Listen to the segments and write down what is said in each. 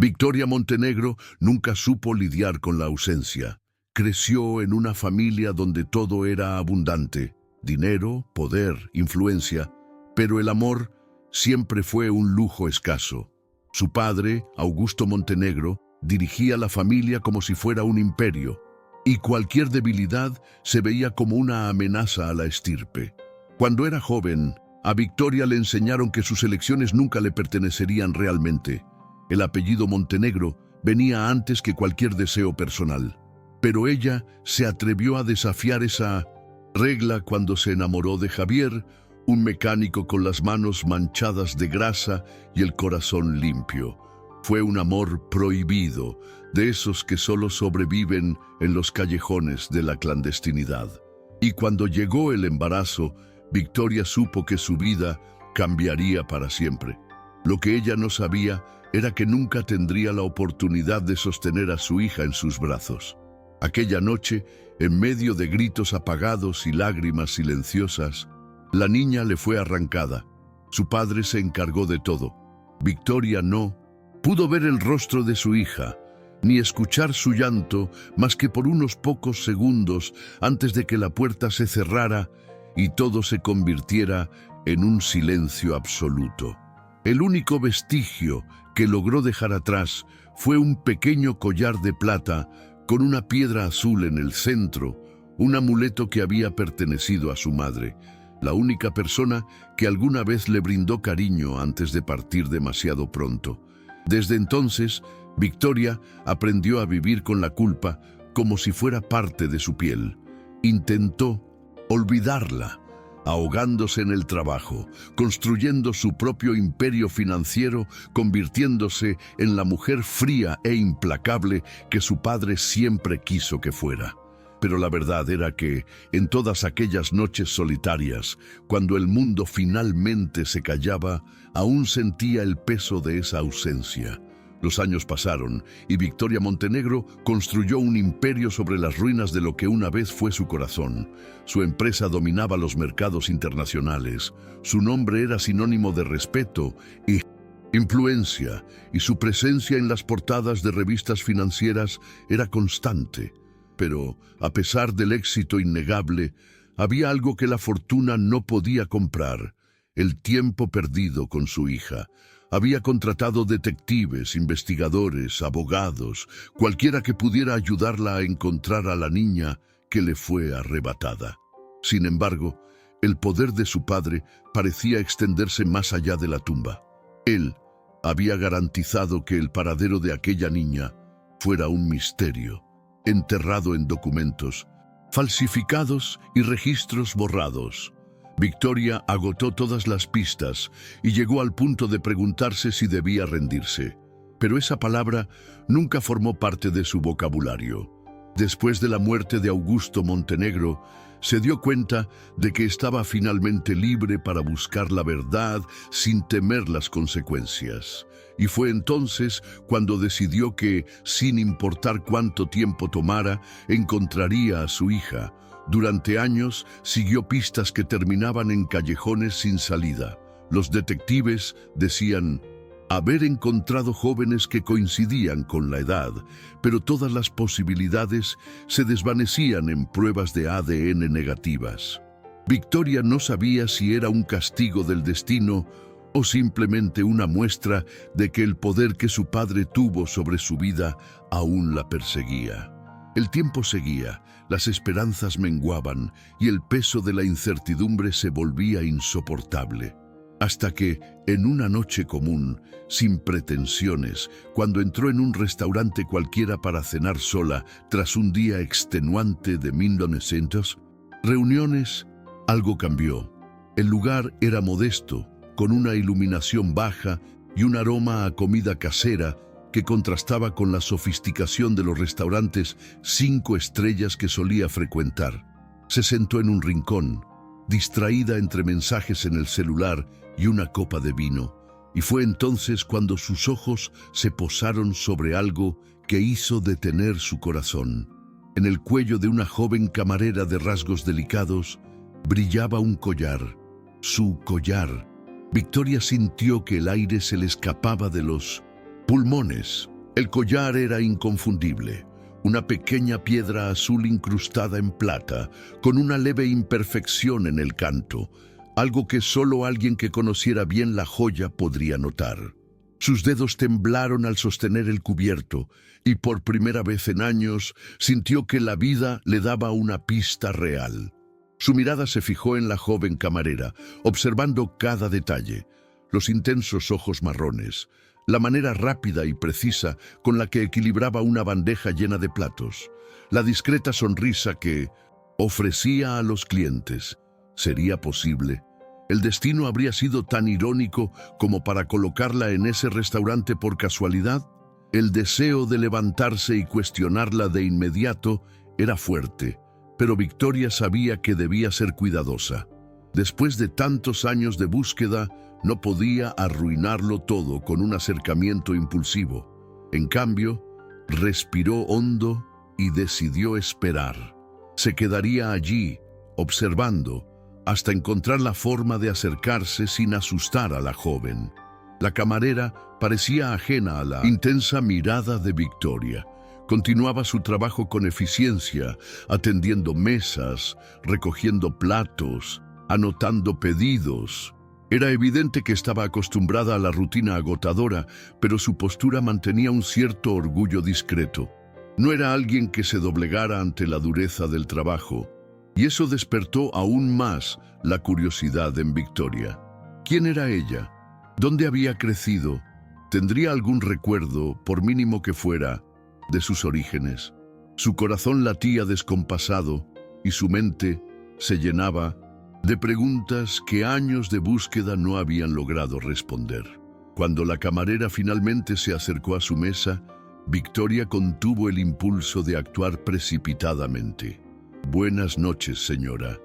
Victoria Montenegro nunca supo lidiar con la ausencia. Creció en una familia donde todo era abundante: dinero, poder, influencia, pero el amor siempre fue un lujo escaso. Su padre, Augusto Montenegro, dirigía la familia como si fuera un imperio, y cualquier debilidad se veía como una amenaza a la estirpe. Cuando era joven, a Victoria le enseñaron que sus elecciones nunca le pertenecerían realmente. El apellido Montenegro venía antes que cualquier deseo personal. Pero ella se atrevió a desafiar esa regla cuando se enamoró de Javier, un mecánico con las manos manchadas de grasa y el corazón limpio. Fue un amor prohibido, de esos que solo sobreviven en los callejones de la clandestinidad. Y cuando llegó el embarazo, Victoria supo que su vida cambiaría para siempre. Lo que ella no sabía era que nunca tendría la oportunidad de sostener a su hija en sus brazos. Aquella noche, en medio de gritos apagados y lágrimas silenciosas, la niña le fue arrancada. Su padre se encargó de todo. Victoria no pudo ver el rostro de su hija, ni escuchar su llanto más que por unos pocos segundos antes de que la puerta se cerrara y todo se convirtiera en un silencio absoluto. El único vestigio que logró dejar atrás fue un pequeño collar de plata con una piedra azul en el centro, un amuleto que había pertenecido a su madre, la única persona que alguna vez le brindó cariño antes de partir demasiado pronto. Desde entonces, Victoria aprendió a vivir con la culpa como si fuera parte de su piel. Intentó olvidarla, ahogándose en el trabajo, construyendo su propio imperio financiero, convirtiéndose en la mujer fría e implacable que su padre siempre quiso que fuera. Pero la verdad era que, en todas aquellas noches solitarias, cuando el mundo finalmente se callaba, aún sentía el peso de esa ausencia. Los años pasaron y Victoria Montenegro construyó un imperio sobre las ruinas de lo que una vez fue su corazón. Su empresa dominaba los mercados internacionales, su nombre era sinónimo de respeto y influencia, y su presencia en las portadas de revistas financieras era constante. Pero, a pesar del éxito innegable, había algo que la fortuna no podía comprar: el tiempo perdido con su hija. Había contratado detectives, investigadores, abogados, cualquiera que pudiera ayudarla a encontrar a la niña que le fue arrebatada. Sin embargo, el poder de su padre parecía extenderse más allá de la tumba. Él había garantizado que el paradero de aquella niña fuera un misterio, enterrado en documentos falsificados y registros borrados. Victoria agotó todas las pistas y llegó al punto de preguntarse si debía rendirse. Pero esa palabra nunca formó parte de su vocabulario. Después de la muerte de Augusto Montenegro, se dio cuenta de que estaba finalmente libre para buscar la verdad sin temer las consecuencias. Y fue entonces cuando decidió que, sin importar cuánto tiempo tomara, encontraría a su hija. Durante años siguió pistas que terminaban en callejones sin salida. Los detectives decían haber encontrado jóvenes que coincidían con la edad, pero todas las posibilidades se desvanecían en pruebas de ADN negativas. Victoria no sabía si era un castigo del destino o simplemente una muestra de que el poder que su padre tuvo sobre su vida aún la perseguía. El tiempo seguía, las esperanzas menguaban y el peso de la incertidumbre se volvía insoportable. Hasta que, en una noche común, sin pretensiones, cuando entró en un restaurante cualquiera para cenar sola tras un día extenuante de 1900 reuniones, algo cambió. El lugar era modesto, con una iluminación baja y un aroma a comida casera que contrastaba con la sofisticación de los restaurantes 5 estrellas que solía frecuentar. Se sentó en un rincón, distraída entre mensajes en el celular y una copa de vino, y fue entonces cuando sus ojos se posaron sobre algo que hizo detener su corazón. En el cuello de una joven camarera de rasgos delicados brillaba un collar, su collar. Victoria sintió que el aire se le escapaba de los Pulmones. El collar era inconfundible. Una pequeña piedra azul incrustada en plata, con una leve imperfección en el canto, algo que solo alguien que conociera bien la joya podría notar. Sus dedos temblaron al sostener el cubierto, y por primera vez en años sintió que la vida le daba una pista real. Su mirada se fijó en la joven camarera, observando cada detalle: los intensos ojos marrones, la manera rápida y precisa con la que equilibraba una bandeja llena de platos, la discreta sonrisa que ofrecía a los clientes. ¿Sería posible? ¿El destino habría sido tan irónico como para colocarla en ese restaurante por casualidad? El deseo de levantarse y cuestionarla de inmediato era fuerte, pero Victoria sabía que debía ser cuidadosa. Después de tantos años de búsqueda, no podía arruinarlo todo con un acercamiento impulsivo. En cambio, respiró hondo y decidió esperar. Se quedaría allí, observando, hasta encontrar la forma de acercarse sin asustar a la joven. La camarera parecía ajena a la intensa mirada de Victoria. Continuaba su trabajo con eficiencia, atendiendo mesas, recogiendo platos, anotando pedidos. Era evidente que estaba acostumbrada a la rutina agotadora, pero su postura mantenía un cierto orgullo discreto. No era alguien que se doblegara ante la dureza del trabajo, y eso despertó aún más la curiosidad en Victoria. ¿Quién era ella? ¿Dónde había crecido? ¿Tendría algún recuerdo, por mínimo que fuera, de sus orígenes? Su corazón latía descompasado y su mente se llenaba de preguntas que años de búsqueda no habían logrado responder. Cuando la camarera finalmente se acercó a su mesa, Victoria contuvo el impulso de actuar precipitadamente. «Buenas noches, señora.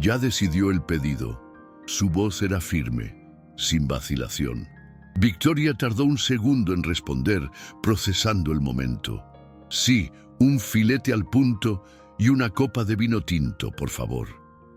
¿Ya decidió el pedido?» Su voz era firme, sin vacilación. Victoria tardó un segundo en responder, procesando el momento. «Sí, un filete al punto y una copa de vino tinto, por favor».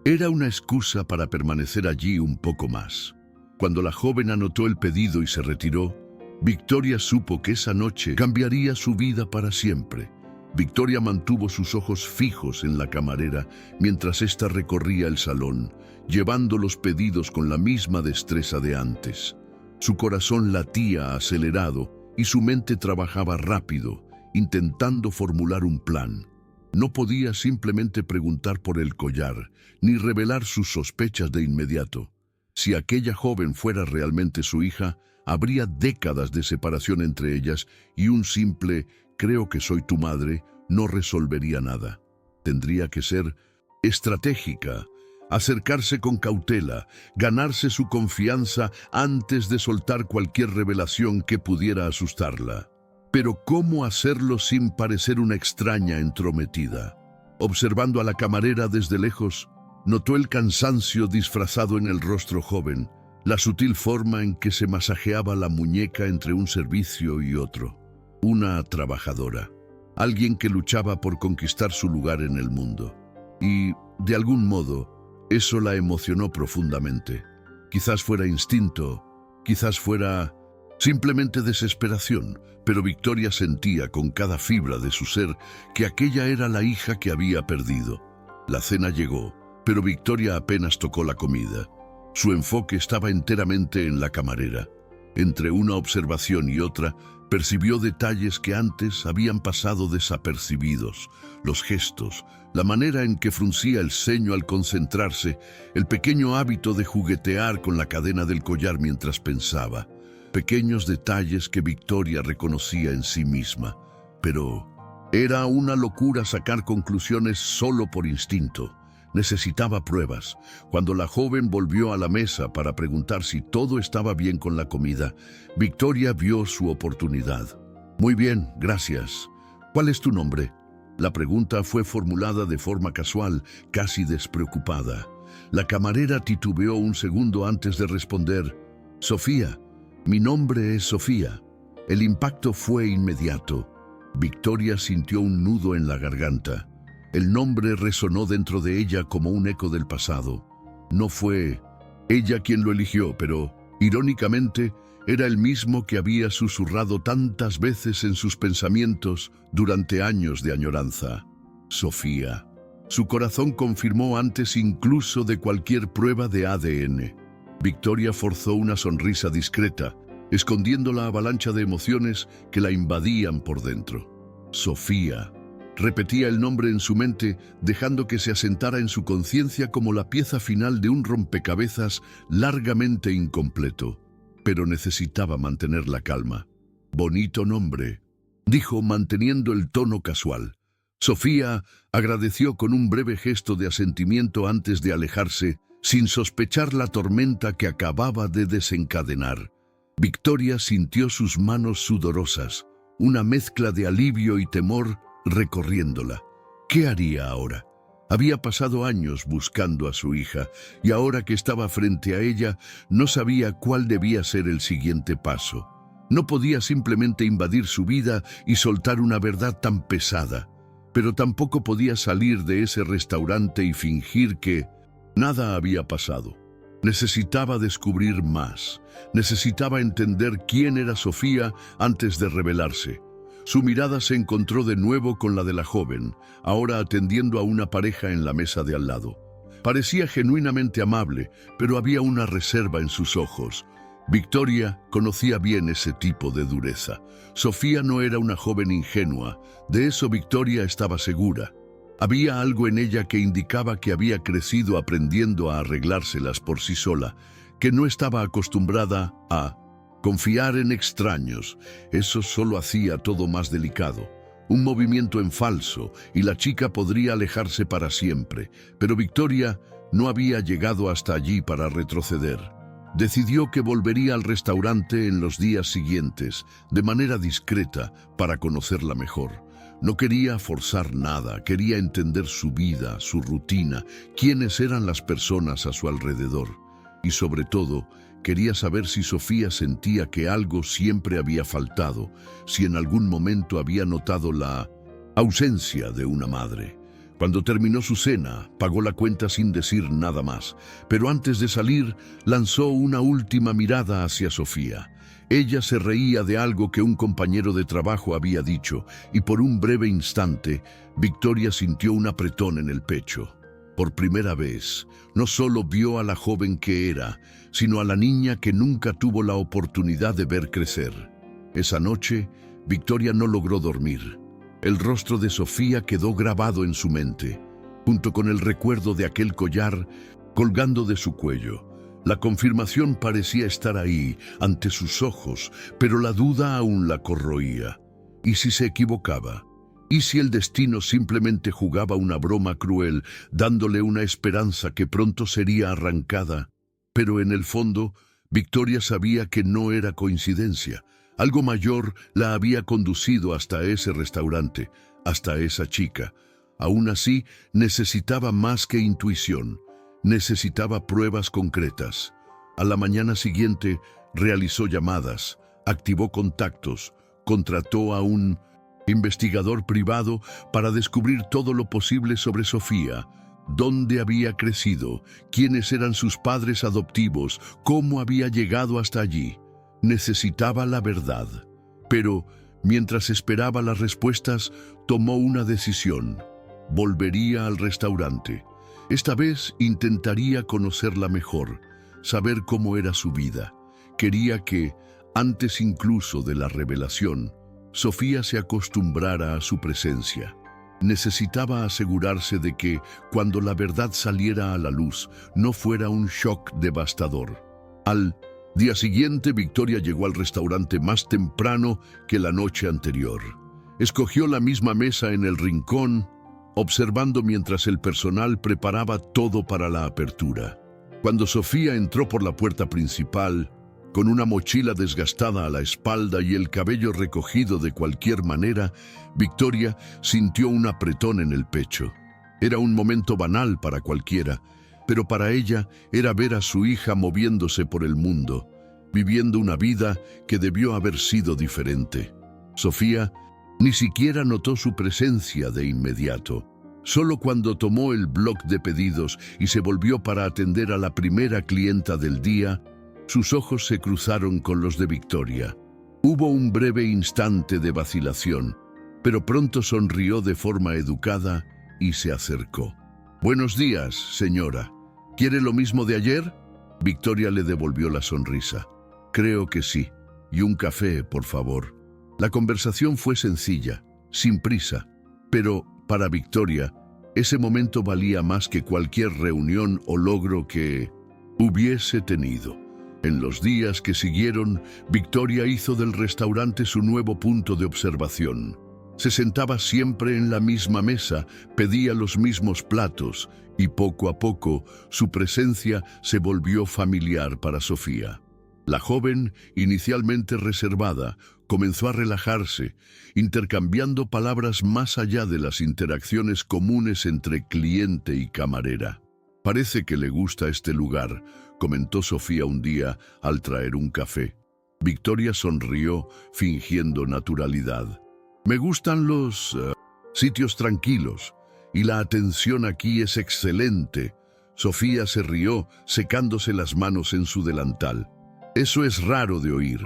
Era una excusa para permanecer allí un poco más. Cuando la joven anotó el pedido y se retiró, Victoria supo que esa noche cambiaría su vida para siempre. Victoria mantuvo sus ojos fijos en la camarera mientras ésta recorría el salón, llevando los pedidos con la misma destreza de antes. Su corazón latía acelerado y su mente trabajaba rápido, intentando formular un plan. No podía simplemente preguntar por el collar, ni revelar sus sospechas de inmediato. Si aquella joven fuera realmente su hija, habría décadas de separación entre ellas y un simple «creo que soy tu madre» no resolvería nada. Tendría que ser estratégica, acercarse con cautela, ganarse su confianza antes de soltar cualquier revelación que pudiera asustarla. Pero ¿cómo hacerlo sin parecer una extraña entrometida? Observando a la camarera desde lejos, notó el cansancio disfrazado en el rostro joven, la sutil forma en que se masajeaba la muñeca entre un servicio y otro. Una trabajadora, alguien que luchaba por conquistar su lugar en el mundo. Y, de algún modo, eso la emocionó profundamente. Quizás fuera instinto, quizás fuera simplemente desesperación, pero Victoria sentía con cada fibra de su ser que aquella era la hija que había perdido. La cena llegó, pero Victoria apenas tocó la comida. Su enfoque estaba enteramente en la camarera. Entre una observación y otra, percibió detalles que antes habían pasado desapercibidos: los gestos, la manera en que fruncía el ceño al concentrarse, el pequeño hábito de juguetear con la cadena del collar mientras pensaba. Pequeños detalles que Victoria reconocía en sí misma. Pero era una locura sacar conclusiones solo por instinto. Necesitaba pruebas. Cuando la joven volvió a la mesa para preguntar si todo estaba bien con la comida, Victoria vio su oportunidad. «Muy bien, gracias. ¿Cuál es tu nombre?» La pregunta fue formulada de forma casual, casi despreocupada. La camarera titubeó un segundo antes de responder. «Sofía. Mi nombre es Sofía». El impacto fue inmediato. Victoria sintió un nudo en la garganta. El nombre resonó dentro de ella como un eco del pasado. No fue ella quien lo eligió, pero, irónicamente, era el mismo que había susurrado tantas veces en sus pensamientos durante años de añoranza. Sofía. Su corazón confirmó antes incluso de cualquier prueba de ADN. Victoria forzó una sonrisa discreta, escondiendo la avalancha de emociones que la invadían por dentro. Sofía. Repetía el nombre en su mente, dejando que se asentara en su conciencia como la pieza final de un rompecabezas largamente incompleto. Pero necesitaba mantener la calma. «Bonito nombre», dijo manteniendo el tono casual. Sofía agradeció con un breve gesto de asentimiento antes de alejarse, sin sospechar la tormenta que acababa de desencadenar. Victoria sintió sus manos sudorosas, una mezcla de alivio y temor recorriéndola. ¿Qué haría ahora? Había pasado años buscando a su hija, y ahora que estaba frente a ella, no sabía cuál debía ser el siguiente paso. No podía simplemente invadir su vida y soltar una verdad tan pesada, pero tampoco podía salir de ese restaurante y fingir que nada había pasado. Necesitaba descubrir más. Necesitaba entender quién era Sofía antes de revelarse. Su mirada se encontró de nuevo con la de la joven, ahora atendiendo a una pareja en la mesa de al lado. Parecía genuinamente amable, pero había una reserva en sus ojos. Victoria conocía bien ese tipo de dureza. Sofía no era una joven ingenua, de eso Victoria estaba segura. Había algo en ella que indicaba que había crecido aprendiendo a arreglárselas por sí sola, que no estaba acostumbrada a confiar en extraños. Eso solo hacía todo más delicado. Un movimiento en falso y la chica podría alejarse para siempre, pero Victoria no había llegado hasta allí para retroceder. Decidió que volvería al restaurante en los días siguientes, de manera discreta, para conocerla mejor. No quería forzar nada, quería entender su vida, su rutina, quiénes eran las personas a su alrededor. Y sobre todo, quería saber si Sofía sentía que algo siempre había faltado, si en algún momento había notado la ausencia de una madre. Cuando terminó su cena, pagó la cuenta sin decir nada más, pero antes de salir, lanzó una última mirada hacia Sofía. Ella se reía de algo que un compañero de trabajo había dicho, y por un breve instante, Victoria sintió un apretón en el pecho. Por primera vez, no solo vio a la joven que era, sino a la niña que nunca tuvo la oportunidad de ver crecer. Esa noche, Victoria no logró dormir. El rostro de Sofía quedó grabado en su mente, junto con el recuerdo de aquel collar colgando de su cuello. La confirmación parecía estar ahí, ante sus ojos, pero la duda aún la corroía. ¿Y si se equivocaba? ¿Y si el destino simplemente jugaba una broma cruel, dándole una esperanza que pronto sería arrancada? Pero en el fondo, Victoria sabía que no era coincidencia. Algo mayor la había conducido hasta ese restaurante, hasta esa chica. Aún así, necesitaba más que intuición. Necesitaba pruebas concretas. A la mañana siguiente, realizó llamadas, activó contactos, contrató a un investigador privado para descubrir todo lo posible sobre Sofía. Dónde había crecido, quiénes eran sus padres adoptivos, cómo había llegado hasta allí. Necesitaba la verdad. Pero, mientras esperaba las respuestas, tomó una decisión. Volvería al restaurante. Esta vez intentaría conocerla mejor, saber cómo era su vida. Quería que, antes incluso de la revelación, Sofía se acostumbrara a su presencia. Necesitaba asegurarse de que, cuando la verdad saliera a la luz, no fuera un shock devastador. Al día siguiente, Victoria llegó al restaurante más temprano que la noche anterior. Escogió la misma mesa en el rincón, observando mientras el personal preparaba todo para la apertura. Cuando Sofía entró por la puerta principal, con una mochila desgastada a la espalda y el cabello recogido de cualquier manera, Victoria sintió un apretón en el pecho. Era un momento banal para cualquiera, pero para ella era ver a su hija moviéndose por el mundo, viviendo una vida que debió haber sido diferente. Sofía ni siquiera notó su presencia de inmediato. Solo cuando tomó el bloc de pedidos y se volvió para atender a la primera clienta del día, Sus ojos se cruzaron con los de Victoria. Hubo un breve instante de vacilación, pero pronto sonrió de forma educada y se acercó. «Buenos días, señora. ¿Quiere lo mismo de ayer?» Victoria le devolvió la sonrisa. «Creo que sí. Y un café, por favor». La conversación fue sencilla, sin prisa, pero para Victoria, ese momento valía más que cualquier reunión o logro que hubiese tenido. En los días que siguieron, Victoria hizo del restaurante su nuevo punto de observación. Se sentaba siempre en la misma mesa, pedía los mismos platos y poco a poco su presencia se volvió familiar para Sofía. La joven, inicialmente reservada, comenzó a relajarse, intercambiando palabras más allá de las interacciones comunes entre cliente y camarera. «Parece que le gusta este lugar», comentó Sofía un día al traer un café. Victoria sonrió, fingiendo naturalidad. «Me gustan los sitios tranquilos, y la atención aquí es excelente». Sofía se rió, secándose las manos en su delantal. «Eso es raro de oír.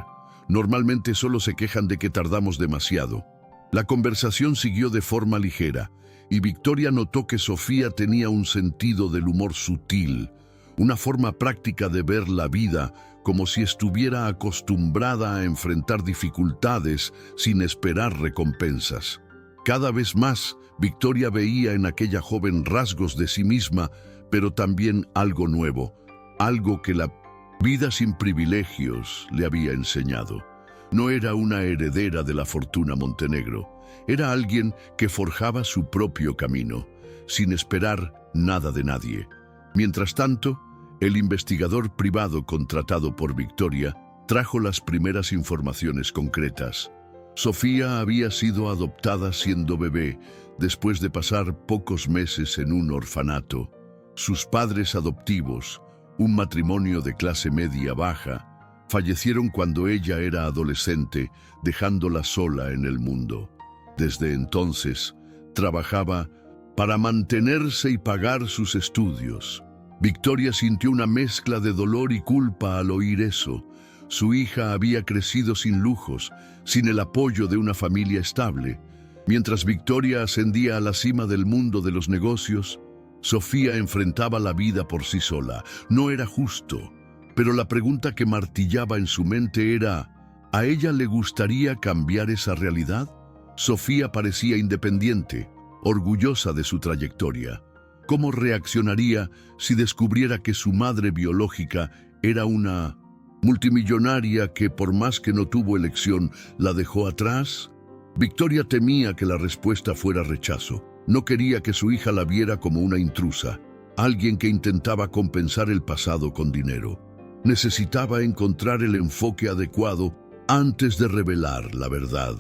Normalmente solo se quejan de que tardamos demasiado». La conversación siguió de forma ligera, y Victoria notó que Sofía tenía un sentido del humor sutil, una forma práctica de ver la vida, como si estuviera acostumbrada a enfrentar dificultades sin esperar recompensas. Cada vez más, Victoria veía en aquella joven rasgos de sí misma, pero también algo nuevo, algo que la vida sin privilegios le había enseñado. No era una heredera de la fortuna Montenegro, era alguien que forjaba su propio camino, sin esperar nada de nadie. Mientras tanto, el investigador privado contratado por Victoria trajo las primeras informaciones concretas. Sofía había sido adoptada siendo bebé, después de pasar pocos meses en un orfanato. Sus padres adoptivos, un matrimonio de clase media baja, fallecieron cuando ella era adolescente, dejándola sola en el mundo. Desde entonces, trabajaba para mantenerse y pagar sus estudios. Victoria sintió una mezcla de dolor y culpa al oír eso. Su hija había crecido sin lujos, sin el apoyo de una familia estable. Mientras Victoria ascendía a la cima del mundo de los negocios, Sofía enfrentaba la vida por sí sola. No era justo, pero la pregunta que martillaba en su mente era, ¿a ella le gustaría cambiar esa realidad? Sofía parecía independiente, orgullosa de su trayectoria. ¿Cómo reaccionaría si descubriera que su madre biológica era una multimillonaria que, por más que no tuvo elección, la dejó atrás? Victoria temía que la respuesta fuera rechazo. No quería que su hija la viera como una intrusa, alguien que intentaba compensar el pasado con dinero. Necesitaba encontrar el enfoque adecuado antes de revelar la verdad.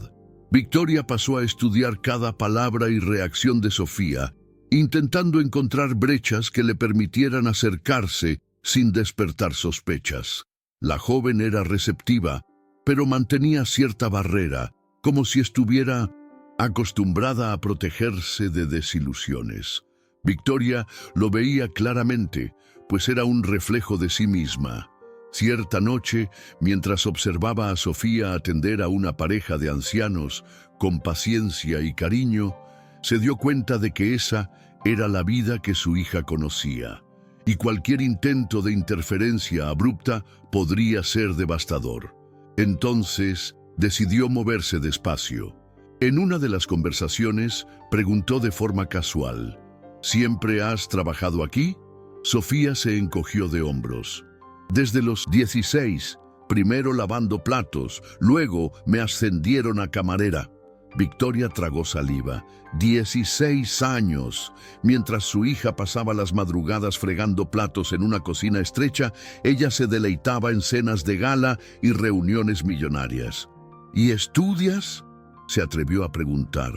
Victoria pasó a estudiar cada palabra y reacción de Sofía, intentando encontrar brechas que le permitieran acercarse sin despertar sospechas. La joven era receptiva, pero mantenía cierta barrera, como si estuviera acostumbrada a protegerse de desilusiones. Victoria lo veía claramente, pues era un reflejo de sí misma. Cierta noche, mientras observaba a Sofía atender a una pareja de ancianos con paciencia y cariño, se dio cuenta de que esa era la vida que su hija conocía, y cualquier intento de interferencia abrupta podría ser devastador. Entonces, decidió moverse despacio. En una de las conversaciones, preguntó de forma casual, ¿siempre has trabajado aquí? Sofía se encogió de hombros. Desde los 16, primero lavando platos, luego me ascendieron a camarera. Victoria tragó saliva. 16 años. Mientras su hija pasaba las madrugadas fregando platos en una cocina estrecha, ella se deleitaba en cenas de gala y reuniones millonarias. ¿Y estudias?, se atrevió a preguntar.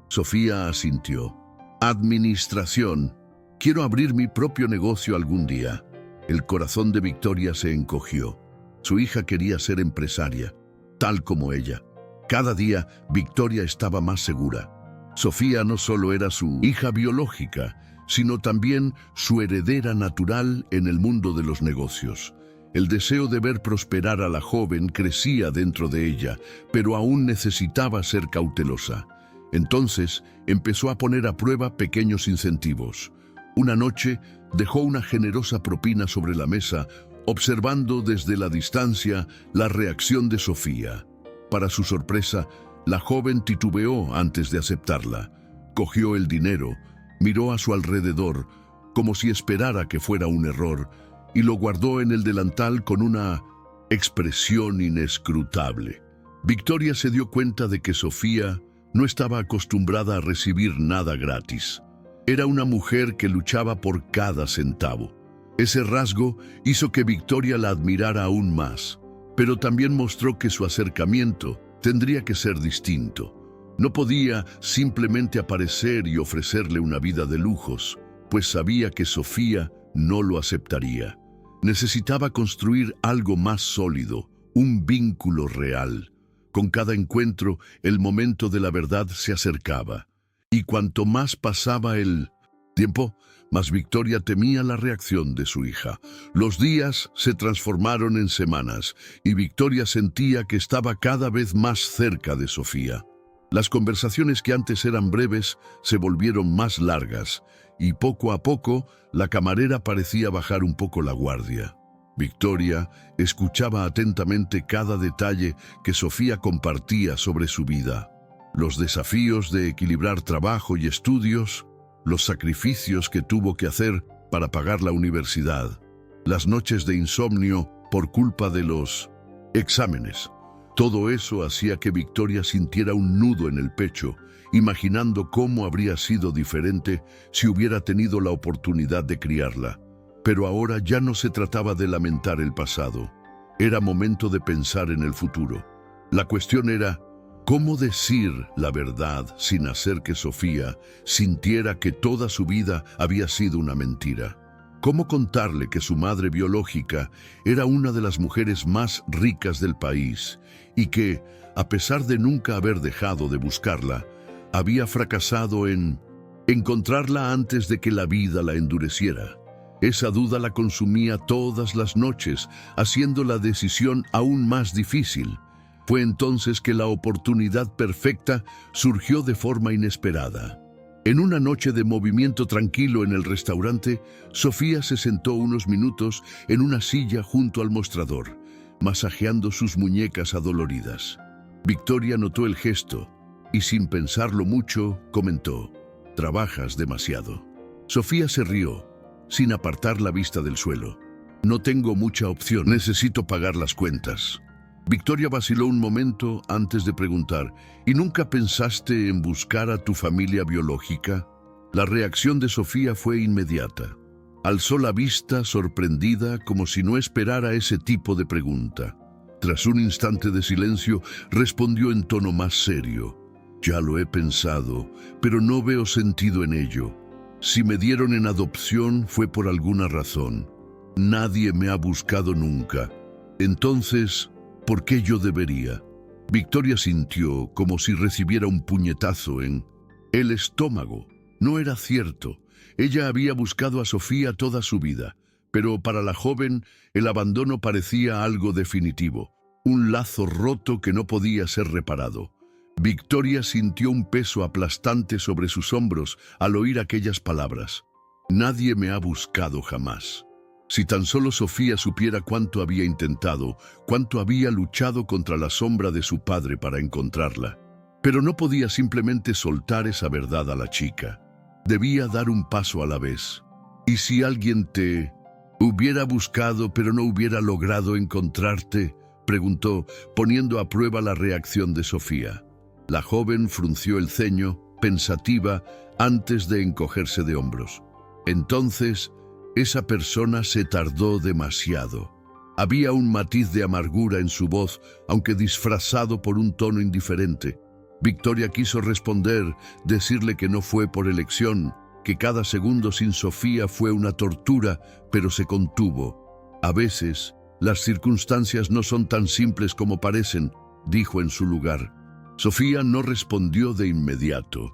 Sofía asintió. Administración. Quiero abrir mi propio negocio algún día. El corazón de Victoria se encogió. Su hija quería ser empresaria, tal como ella. Cada día, Victoria estaba más segura. Sofía no solo era su hija biológica, sino también su heredera natural en el mundo de los negocios. El deseo de ver prosperar a la joven crecía dentro de ella, pero aún necesitaba ser cautelosa. Entonces empezó a poner a prueba pequeños incentivos. Una noche dejó una generosa propina sobre la mesa, observando desde la distancia la reacción de Sofía. Para su sorpresa, la joven titubeó antes de aceptarla. Cogió el dinero, miró a su alrededor, como si esperara que fuera un error, y lo guardó en el delantal con una expresión inescrutable. Victoria se dio cuenta de que Sofía no estaba acostumbrada a recibir nada gratis. Era una mujer que luchaba por cada centavo. Ese rasgo hizo que Victoria la admirara aún más, pero también mostró que su acercamiento tendría que ser distinto. No podía simplemente aparecer y ofrecerle una vida de lujos, pues sabía que Sofía no lo aceptaría. Necesitaba construir algo más sólido, un vínculo real. Con cada encuentro, el momento de la verdad se acercaba. Y cuanto más pasaba el tiempo, más Victoria temía la reacción de su hija. Los días se transformaron en semanas, y Victoria sentía que estaba cada vez más cerca de Sofía. Las conversaciones que antes eran breves se volvieron más largas, y poco a poco la camarera parecía bajar un poco la guardia. Victoria escuchaba atentamente cada detalle que Sofía compartía sobre su vida. Los desafíos de equilibrar trabajo y estudios, los sacrificios que tuvo que hacer para pagar la universidad, las noches de insomnio por culpa de los exámenes. Todo eso hacía que Victoria sintiera un nudo en el pecho, imaginando cómo habría sido diferente si hubiera tenido la oportunidad de criarla. Pero ahora ya no se trataba de lamentar el pasado. Era momento de pensar en el futuro. La cuestión era, ¿cómo decir la verdad sin hacer que Sofía sintiera que toda su vida había sido una mentira? ¿Cómo contarle que su madre biológica era una de las mujeres más ricas del país y que, a pesar de nunca haber dejado de buscarla, había fracasado en encontrarla antes de que la vida la endureciera? Esa duda la consumía todas las noches, haciendo la decisión aún más difícil. Fue entonces que la oportunidad perfecta surgió de forma inesperada. En una noche de movimiento tranquilo en el restaurante, Sofía se sentó unos minutos en una silla junto al mostrador, masajeando sus muñecas adoloridas. Victoria notó el gesto y, sin pensarlo mucho, comentó: «Trabajas demasiado». Sofía se rió, sin apartar la vista del suelo. «No tengo mucha opción, necesito pagar las cuentas». Victoria vaciló un momento antes de preguntar: ¿y nunca pensaste en buscar a tu familia biológica? La reacción de Sofía fue inmediata. Alzó la vista, sorprendida, como si no esperara ese tipo de pregunta. Tras un instante de silencio, respondió en tono más serio: «Ya lo he pensado, pero no veo sentido en ello. Si me dieron en adopción fue por alguna razón. Nadie me ha buscado nunca. Entonces, ¿por qué yo debería?». Victoria sintió como si recibiera un puñetazo en el estómago. No era cierto. Ella había buscado a Sofía toda su vida, pero para la joven el abandono parecía algo definitivo, un lazo roto que no podía ser reparado. Victoria sintió un peso aplastante sobre sus hombros al oír aquellas palabras. «Nadie me ha buscado jamás». Si tan solo Sofía supiera cuánto había intentado, cuánto había luchado contra la sombra de su padre para encontrarla. Pero no podía simplemente soltar esa verdad a la chica. Debía dar un paso a la vez. ¿Y si alguien te hubiera buscado pero no hubiera logrado encontrarte?, preguntó, poniendo a prueba la reacción de Sofía. La joven frunció el ceño, pensativa, antes de encogerse de hombros. Entonces, esa persona se tardó demasiado. Había un matiz de amargura en su voz, aunque disfrazado por un tono indiferente. Victoria quiso responder, decirle que no fue por elección, que cada segundo sin Sofía fue una tortura, pero se contuvo. «A veces, las circunstancias no son tan simples como parecen», dijo en su lugar. Sofía no respondió de inmediato.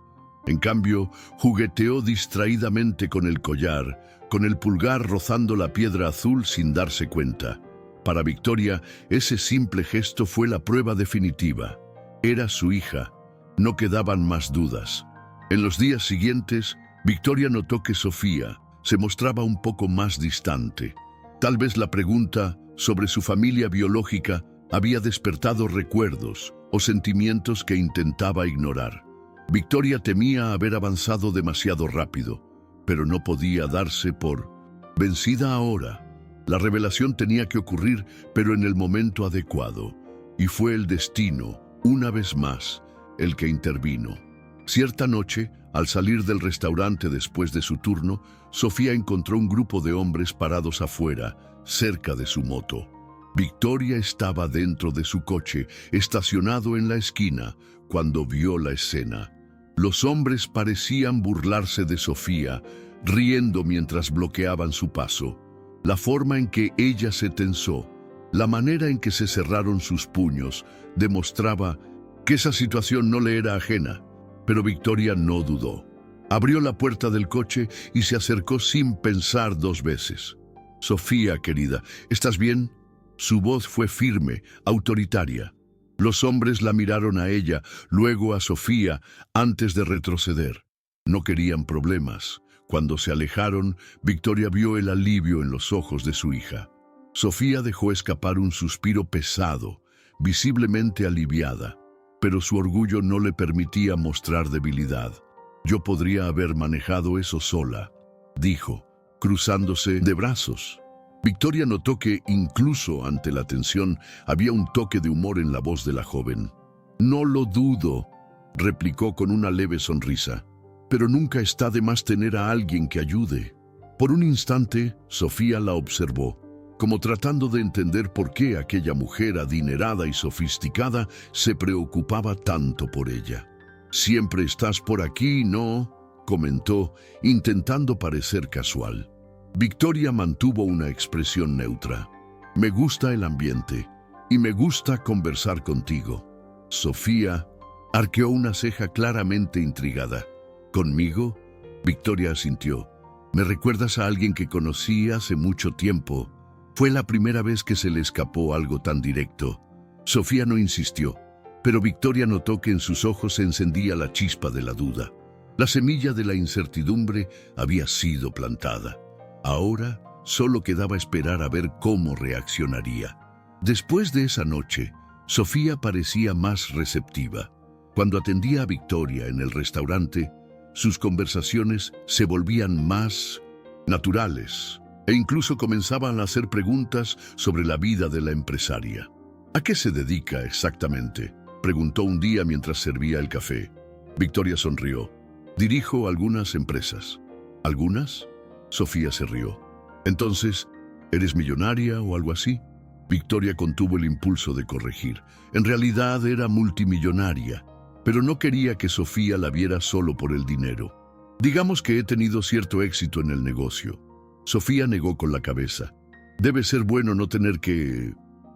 En cambio, jugueteó distraídamente con el collar, con el pulgar rozando la piedra azul sin darse cuenta. Para Victoria, ese simple gesto fue la prueba definitiva. Era su hija. No quedaban más dudas. En los días siguientes, Victoria notó que Sofía se mostraba un poco más distante. Tal vez la pregunta sobre su familia biológica había despertado recuerdos o sentimientos que intentaba ignorar. Victoria temía haber avanzado demasiado rápido, pero no podía darse por vencida ahora. La revelación tenía que ocurrir, pero en el momento adecuado, y fue el destino, una vez más, el que intervino. Cierta noche, al salir del restaurante después de su turno, Sofía encontró un grupo de hombres parados afuera, cerca de su moto. Victoria estaba dentro de su coche, estacionado en la esquina, cuando vio la escena. Los hombres parecían burlarse de Sofía, riendo mientras bloqueaban su paso. La forma en que ella se tensó, la manera en que se cerraron sus puños, demostraba que esa situación no le era ajena. Pero Victoria no dudó. Abrió la puerta del coche y se acercó sin pensar dos veces. «Sofía, querida, ¿estás bien?» Su voz fue firme, autoritaria. Los hombres la miraron a ella, luego a Sofía, antes de retroceder. No querían problemas. Cuando se alejaron, Victoria vio el alivio en los ojos de su hija. Sofía dejó escapar un suspiro pesado, visiblemente aliviada, pero su orgullo no le permitía mostrar debilidad. «Yo podría haber manejado eso sola», dijo, cruzándose de brazos. Victoria notó que, incluso ante la tensión, había un toque de humor en la voz de la joven. «No lo dudo», replicó con una leve sonrisa. «Pero nunca está de más tener a alguien que ayude». Por un instante, Sofía la observó, como tratando de entender por qué aquella mujer adinerada y sofisticada se preocupaba tanto por ella. «Siempre estás por aquí, ¿no?», comentó, intentando parecer casual. Victoria mantuvo una expresión neutra. «Me gusta el ambiente y me gusta conversar contigo». Sofía arqueó una ceja claramente intrigada. «¿Conmigo?», Victoria asintió. «Me recuerdas a alguien que conocí hace mucho tiempo». Fue la primera vez que se le escapó algo tan directo. Sofía no insistió, pero Victoria notó que en sus ojos se encendía la chispa de la duda. La semilla de la incertidumbre había sido plantada. Ahora solo quedaba esperar a ver cómo reaccionaría. Después de esa noche, Sofía parecía más receptiva. Cuando atendía a Victoria en el restaurante, sus conversaciones se volvían más naturales e incluso comenzaban a hacer preguntas sobre la vida de la empresaria. «¿A qué se dedica exactamente?», preguntó un día mientras servía el café. Victoria sonrió. «Dirijo algunas empresas». «¿Algunas?», Sofía se rió. «Entonces, ¿eres millonaria o algo así?». Victoria contuvo el impulso de corregir. En realidad era multimillonaria, pero no quería que Sofía la viera solo por el dinero. «Digamos que he tenido cierto éxito en el negocio». Sofía negó con la cabeza. «Debe ser bueno no tener que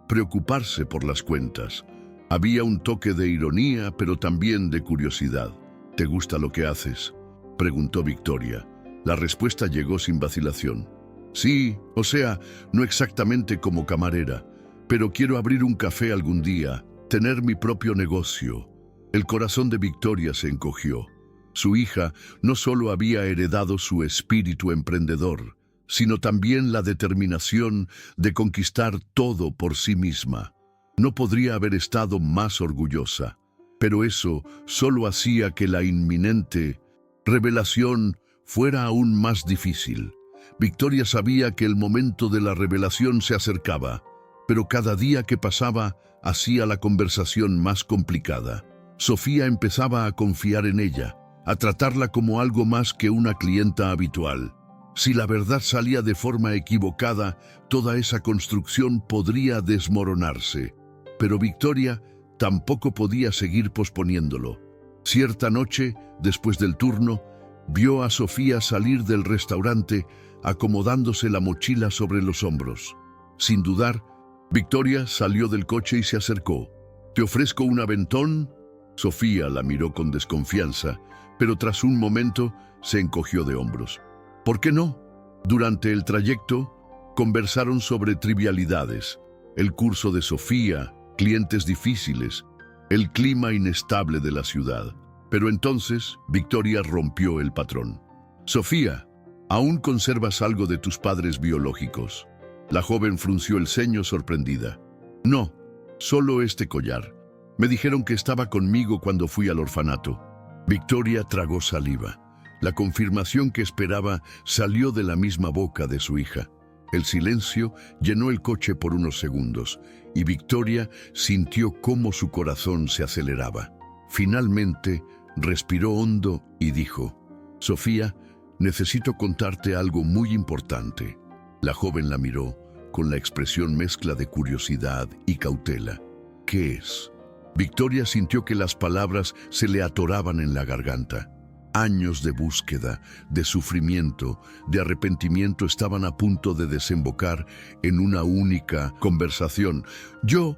preocuparse por las cuentas». Había un toque de ironía, pero también de curiosidad. «¿Te gusta lo que haces?», preguntó Victoria. La respuesta llegó sin vacilación. «Sí, o sea, no exactamente como camarera, pero quiero abrir un café algún día, tener mi propio negocio». El corazón de Victoria se encogió. Su hija no solo había heredado su espíritu emprendedor, sino también la determinación de conquistar todo por sí misma. No podría haber estado más orgullosa, pero eso solo hacía que la inminente revelación fuera aún más difícil. Victoria sabía que el momento de la revelación se acercaba, pero cada día que pasaba hacía la conversación más complicada. Sofía empezaba a confiar en ella, a tratarla como algo más que una clienta habitual. Si la verdad salía de forma equivocada, toda esa construcción podría desmoronarse. Pero Victoria tampoco podía seguir posponiéndolo. Cierta noche, después del turno, vio a Sofía salir del restaurante acomodándose la mochila sobre los hombros. Sin dudar, Victoria salió del coche y se acercó. «¿Te ofrezco un aventón?». Sofía la miró con desconfianza, pero tras un momento se encogió de hombros. «¿Por qué no?». Durante el trayecto, conversaron sobre trivialidades. el curso de Sofía, clientes difíciles, el clima inestable de la ciudad. Pero entonces Victoria rompió el patrón. Sofía, ¿aún conservas algo de tus padres biológicos? La joven frunció el ceño sorprendida. No, solo este collar. Me dijeron que estaba conmigo cuando fui al orfanato. Victoria tragó saliva. La confirmación que esperaba salió de la misma boca de su hija. El silencio llenó el coche por unos segundos y Victoria sintió cómo su corazón se aceleraba. Finalmente, respiró hondo y dijo: «Sofía, necesito contarte algo muy importante». La joven la miró con la expresión mezcla de curiosidad y cautela. «¿Qué es?». Victoria sintió que las palabras se le atoraban en la garganta. Años de búsqueda, de sufrimiento, de arrepentimiento estaban a punto de desembocar en una única conversación. Yo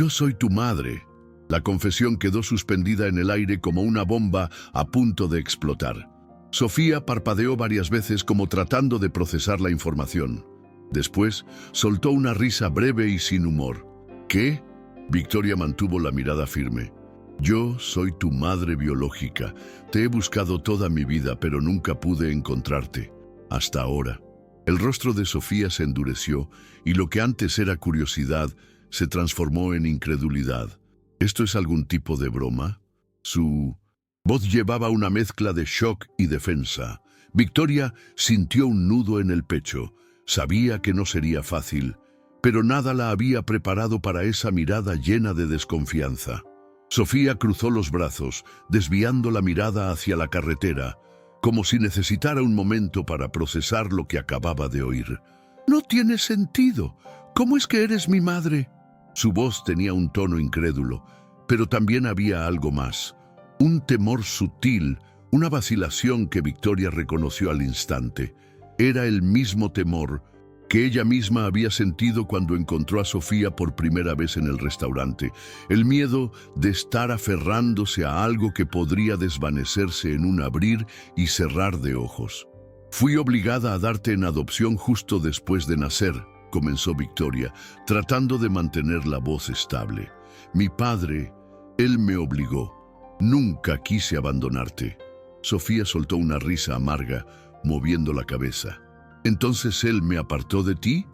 soy tu madre». La confesión quedó suspendida en el aire como una bomba a punto de explotar. Sofía parpadeó varias veces como tratando de procesar la información. Después, soltó una risa breve y sin humor. ¿Qué? Victoria mantuvo la mirada firme. «Yo soy tu madre biológica. Te he buscado toda mi vida, pero nunca pude encontrarte. Hasta ahora». El rostro de Sofía se endureció y lo que antes era curiosidad se transformó en incredulidad. ¿Esto es algún tipo de broma? Su voz llevaba una mezcla de shock y defensa. Victoria sintió un nudo en el pecho. Sabía que no sería fácil, pero nada la había preparado para esa mirada llena de desconfianza. Sofía cruzó los brazos, desviando la mirada hacia la carretera, como si necesitara un momento para procesar lo que acababa de oír. «No tiene sentido. ¿Cómo es que eres mi madre?». Su voz tenía un tono incrédulo, pero también había algo más. Un temor sutil, una vacilación que Victoria reconoció al instante. Era el mismo temor que ella misma había sentido cuando encontró a Sofía por primera vez en el restaurante. El miedo de estar aferrándose a algo que podría desvanecerse en un abrir y cerrar de ojos. «Fui obligada a darte en adopción justo después de nacer», comenzó Victoria, tratando de mantener la voz estable. «Mi padre, él me obligó. Nunca quise abandonarte». Sofía soltó una risa amarga, moviendo la cabeza. «¿Entonces él me apartó de ti?».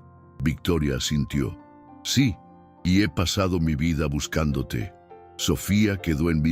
Victoria asintió. «Sí, y he pasado mi vida buscándote». Sofía quedó en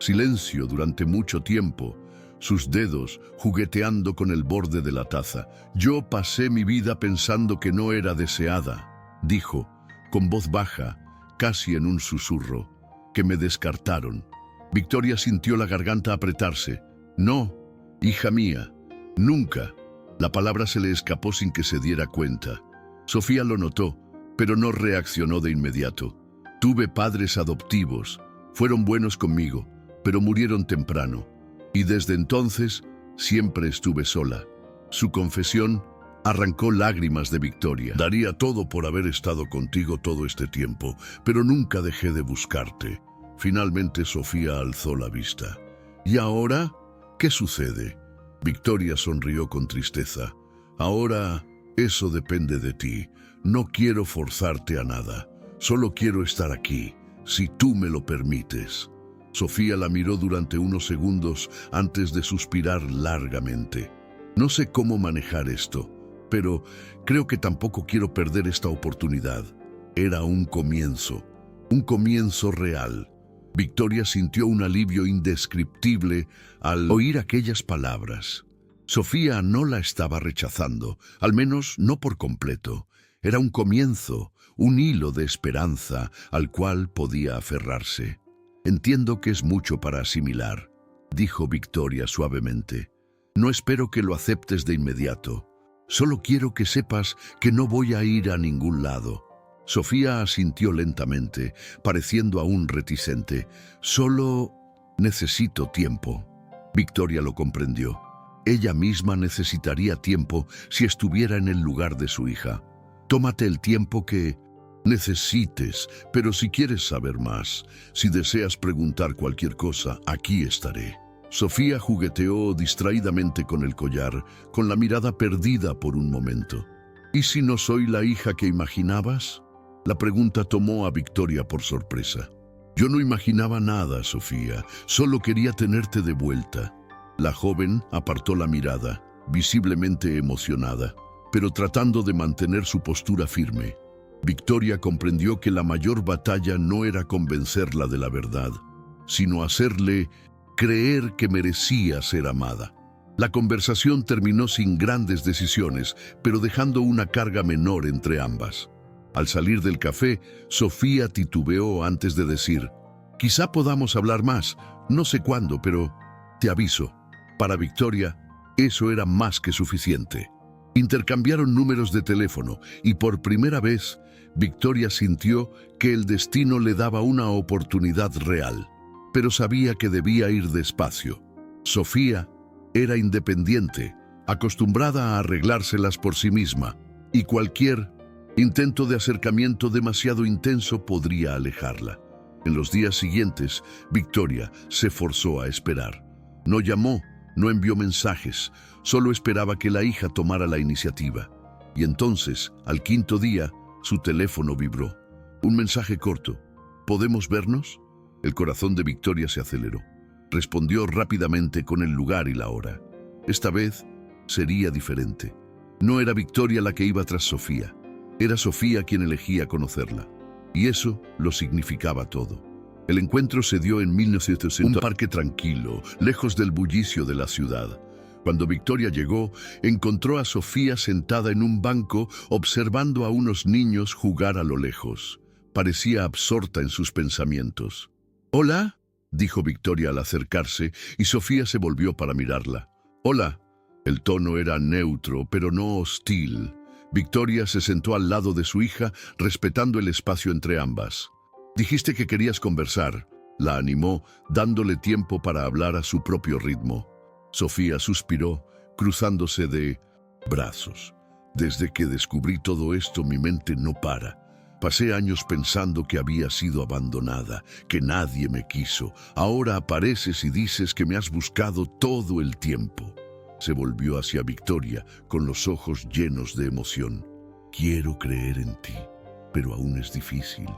silencio durante mucho tiempo, sus dedos jugueteando con el borde de la taza. «Yo pasé mi vida pensando que no era deseada», dijo, con voz baja, casi en un susurro, «que me descartaron». Victoria sintió la garganta apretarse. «No, hija mía, nunca». La palabra se le escapó sin que se diera cuenta. Sofía lo notó, pero no reaccionó de inmediato. «Tuve padres adoptivos, fueron buenos conmigo, pero murieron temprano. Y desde entonces siempre estuve sola». Su confesión arrancó lágrimas de Victoria. «Daría todo por haber estado contigo todo este tiempo, pero nunca dejé de buscarte». Finalmente Sofía alzó la vista. «¿Y ahora? ¿Qué sucede?». Victoria sonrió con tristeza. «Ahora eso depende de ti. No quiero forzarte a nada. Solo quiero estar aquí, si tú me lo permites». Sofía la miró durante unos segundos antes de suspirar largamente. «No sé cómo manejar esto, pero creo que tampoco quiero perder esta oportunidad. Era un comienzo real». Victoria sintió un alivio indescriptible al oír aquellas palabras. Sofía no la estaba rechazando, al menos no por completo. Era un comienzo, un hilo de esperanza al cual podía aferrarse. «Entiendo que es mucho para asimilar», dijo Victoria suavemente. «No espero que lo aceptes de inmediato. Solo quiero que sepas que no voy a ir a ningún lado». Sofía asintió lentamente, pareciendo aún reticente. «Solo necesito tiempo». Victoria lo comprendió. Ella misma necesitaría tiempo si estuviera en el lugar de su hija. «Tómate el tiempo que necesites, pero si quieres saber más, si deseas preguntar cualquier cosa, aquí estaré». Sofía jugueteó distraídamente con el collar, con la mirada perdida por un momento. «¿Y si no soy la hija que imaginabas?». La pregunta tomó a Victoria por sorpresa. Yo no imaginaba nada, Sofía, solo quería tenerte de vuelta. La joven apartó la mirada, visiblemente emocionada, pero tratando de mantener su postura firme. Victoria comprendió que la mayor batalla no era convencerla de la verdad, sino hacerle creer que merecía ser amada. La conversación terminó sin grandes decisiones, pero dejando una carga menor entre ambas. Al salir del café, Sofía titubeó antes de decir: «Quizá podamos hablar más, no sé cuándo, pero te aviso». Para Victoria, eso era más que suficiente. Intercambiaron números de teléfono y por primera vez, Victoria sintió que el destino le daba una oportunidad real, pero sabía que debía ir despacio. Sofía era independiente, acostumbrada a arreglárselas por sí misma, y cualquier intento de acercamiento demasiado intenso podría alejarla. En los días siguientes, Victoria se forzó a esperar. No llamó, no envió mensajes, solo esperaba que la hija tomara la iniciativa. Y entonces, al quinto día, su teléfono vibró. Un mensaje corto: «¿Podemos vernos?». El corazón de Victoria se aceleró. Respondió rápidamente con el lugar y la hora. Esta vez sería diferente. No era Victoria la que iba tras Sofía. Era Sofía quien elegía conocerla. Y eso lo significaba todo. El encuentro se dio en 1960, un parque tranquilo, lejos del bullicio de la ciudad. Cuando Victoria llegó, encontró a Sofía sentada en un banco observando a unos niños jugar a lo lejos. Parecía absorta en sus pensamientos. «¿Hola?», dijo Victoria al acercarse, y Sofía se volvió para mirarla. «Hola». El tono era neutro, pero no hostil. Victoria se sentó al lado de su hija, respetando el espacio entre ambas. «Dijiste que querías conversar», la animó, dándole tiempo para hablar a su propio ritmo. Sofía suspiró, cruzándose de brazos. «Desde que descubrí todo esto, mi mente no para. Pasé años pensando que había sido abandonada, que nadie me quiso. Ahora apareces y dices que me has buscado todo el tiempo». Se volvió hacia Victoria, con los ojos llenos de emoción. «Quiero creer en ti, pero aún es difícil».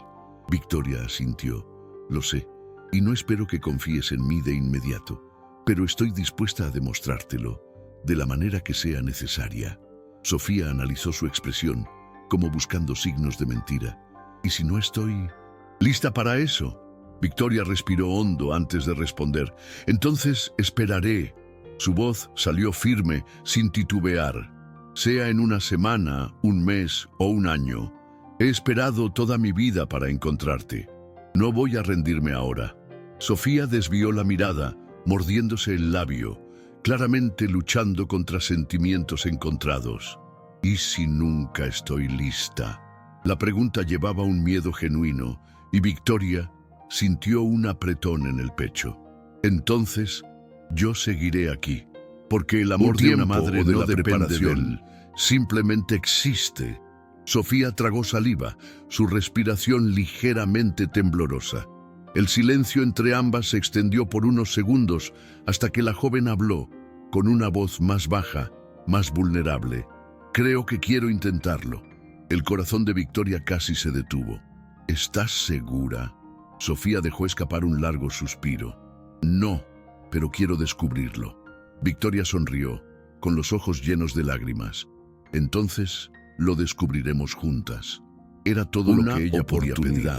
Victoria asintió. «Lo sé, y no espero que confíes en mí de inmediato, pero estoy dispuesta a demostrártelo, de la manera que sea necesaria». Sofía analizó su expresión, como buscando signos de mentira. «¿Y si no estoy lista para eso?». Victoria respiró hondo antes de responder. «Entonces esperaré». Su voz salió firme, sin titubear. «Sea en una semana, un mes o un año. He esperado toda mi vida para encontrarte. No voy a rendirme ahora». Sofía desvió la mirada, mordiéndose el labio, claramente luchando contra sentimientos encontrados. «¿Y si nunca estoy lista?». La pregunta llevaba un miedo genuino, y Victoria sintió un apretón en el pecho. «Entonces, yo seguiré aquí, porque el amor de una madre no depende de él, simplemente existe». Sofía tragó saliva, su respiración ligeramente temblorosa. El silencio entre ambas se extendió por unos segundos hasta que la joven habló, con una voz más baja, más vulnerable. «Creo que quiero intentarlo». El corazón de Victoria casi se detuvo. «¿Estás segura?». Sofía dejó escapar un largo suspiro. «No, pero quiero descubrirlo». Victoria sonrió, con los ojos llenos de lágrimas. «Entonces, lo descubriremos juntas». Era todo lo que ella podía pedir.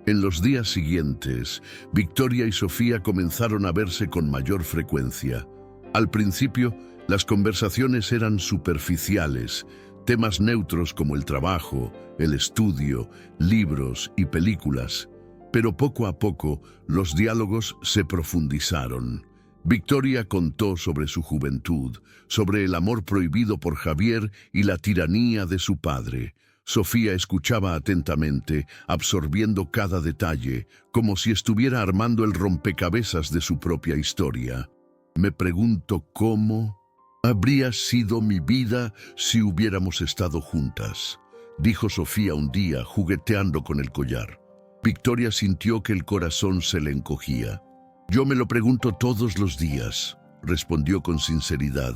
En los días siguientes, Victoria y Sofía comenzaron a verse con mayor frecuencia. Al principio, las conversaciones eran superficiales, temas neutros como el trabajo, el estudio, libros y películas. Pero poco a poco, los diálogos se profundizaron. Victoria contó sobre su juventud, sobre el amor prohibido por Javier y la tiranía de su padre. Sofía escuchaba atentamente, absorbiendo cada detalle, como si estuviera armando el rompecabezas de su propia historia. «Me pregunto cómo habría sido mi vida si hubiéramos estado juntas», dijo Sofía un día, jugueteando con el collar. Victoria sintió que el corazón se le encogía. «Yo me lo pregunto todos los días», respondió con sinceridad,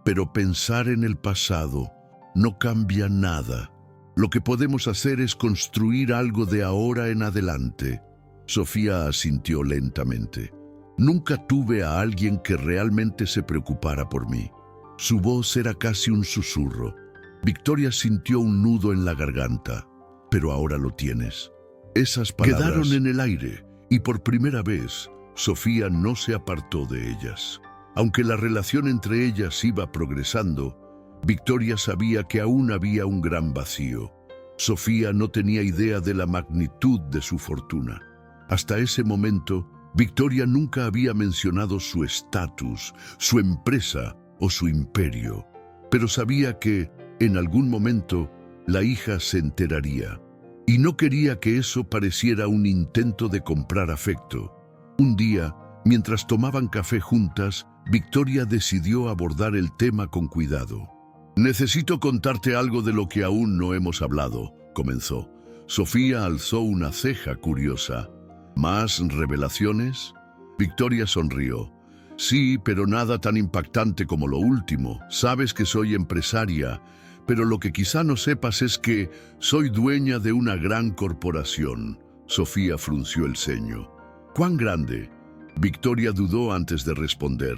«pero pensar en el pasado no cambia nada». Lo que podemos hacer es construir algo de ahora en adelante. Sofía asintió lentamente. Nunca tuve a alguien que realmente se preocupara por mí. Su voz era casi un susurro. Victoria sintió un nudo en la garganta. Pero ahora lo tienes. Esas palabras quedaron en el aire y por primera vez Sofía no se apartó de ellas. Aunque la relación entre ellas iba progresando, Victoria sabía que aún había un gran vacío. Sofía no tenía idea de la magnitud de su fortuna. Hasta ese momento, Victoria nunca había mencionado su estatus, su empresa o su imperio, pero sabía que, en algún momento, la hija se enteraría. Y no quería que eso pareciera un intento de comprar afecto. Un día, mientras tomaban café juntas, Victoria decidió abordar el tema con cuidado. «Necesito contarte algo de lo que aún no hemos hablado», comenzó. Sofía alzó una ceja curiosa. «¿Más revelaciones?» Victoria sonrió. «Sí, pero nada tan impactante como lo último. Sabes que soy empresaria, pero lo que quizá no sepas es que soy dueña de una gran corporación». Sofía frunció el ceño. «¿Cuán grande?» Victoria dudó antes de responder.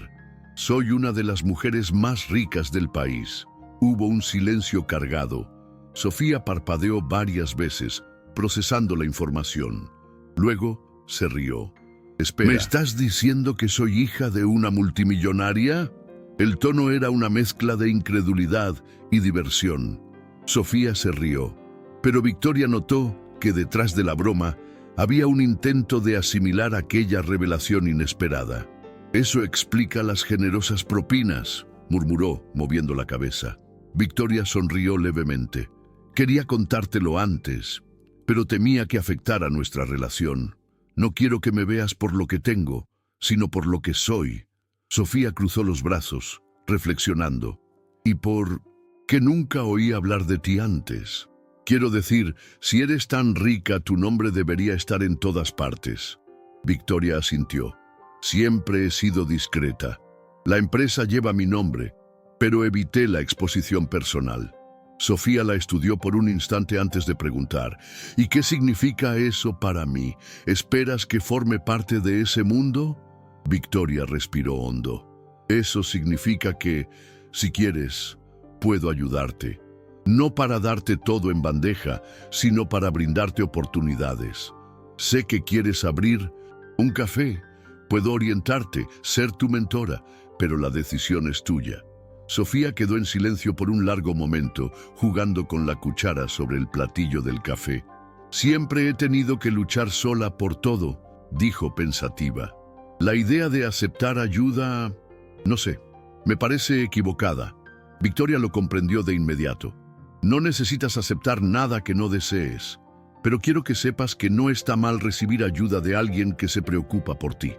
«Soy una de las mujeres más ricas del país». Hubo un silencio cargado. Sofía parpadeó varias veces, procesando la información. Luego se rió. «Espera, ¿me estás diciendo que soy hija de una multimillonaria?» El tono era una mezcla de incredulidad y diversión. Sofía se rió, pero Victoria notó que detrás de la broma había un intento de asimilar aquella revelación inesperada. «Eso explica las generosas propinas», murmuró, moviendo la cabeza. Victoria sonrió levemente. «Quería contártelo antes, pero temía que afectara nuestra relación. No quiero que me veas por lo que tengo, sino por lo que soy». Sofía cruzó los brazos, reflexionando. «¿Y por qué nunca oí hablar de ti antes? Quiero decir, si eres tan rica, tu nombre debería estar en todas partes». Victoria asintió. «Siempre he sido discreta. La empresa lleva mi nombre, pero evité la exposición personal». Sofía la estudió por un instante antes de preguntar. «¿Y qué significa eso para mí? ¿Esperas que forme parte de ese mundo?» Victoria respiró hondo. «Eso significa que, si quieres, puedo ayudarte. No para darte todo en bandeja, sino para brindarte oportunidades. Sé que quieres abrir un café. Puedo orientarte, ser tu mentora, pero la decisión es tuya». Sofía quedó en silencio por un largo momento, jugando con la cuchara sobre el platillo del café. «Siempre he tenido que luchar sola por todo», dijo pensativa. «La idea de aceptar ayuda, no sé, me parece equivocada». Victoria lo comprendió de inmediato. «No necesitas aceptar nada que no desees, pero quiero que sepas que no está mal recibir ayuda de alguien que se preocupa por ti».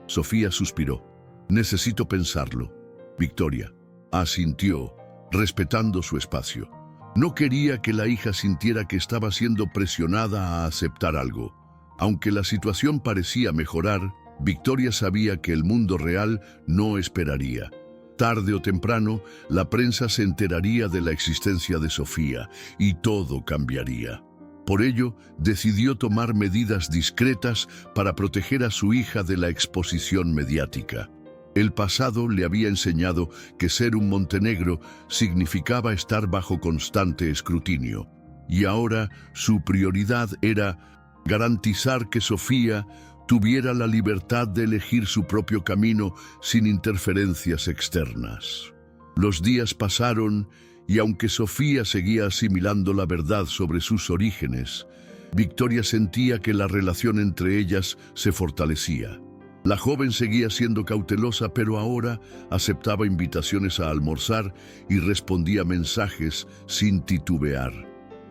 Sofía suspiró. «Necesito pensarlo». Victoria asintió, respetando su espacio. No quería que la hija sintiera que estaba siendo presionada a aceptar algo. Aunque la situación parecía mejorar, Victoria sabía que el mundo real no esperaría. Tarde o temprano, la prensa se enteraría de la existencia de Sofía y todo cambiaría. Por ello, decidió tomar medidas discretas para proteger a su hija de la exposición mediática. El pasado le había enseñado que ser un montenegro significaba estar bajo constante escrutinio, y ahora su prioridad era garantizar que Sofía tuviera la libertad de elegir su propio camino sin interferencias externas. Los días pasaron y aunque Sofía seguía asimilando la verdad sobre sus orígenes, Victoria sentía que la relación entre ellas se fortalecía. La joven seguía siendo cautelosa, pero ahora aceptaba invitaciones a almorzar y respondía mensajes sin titubear.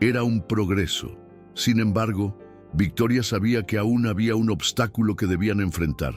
Era un progreso. Sin embargo, Victoria sabía que aún había un obstáculo que debían enfrentar: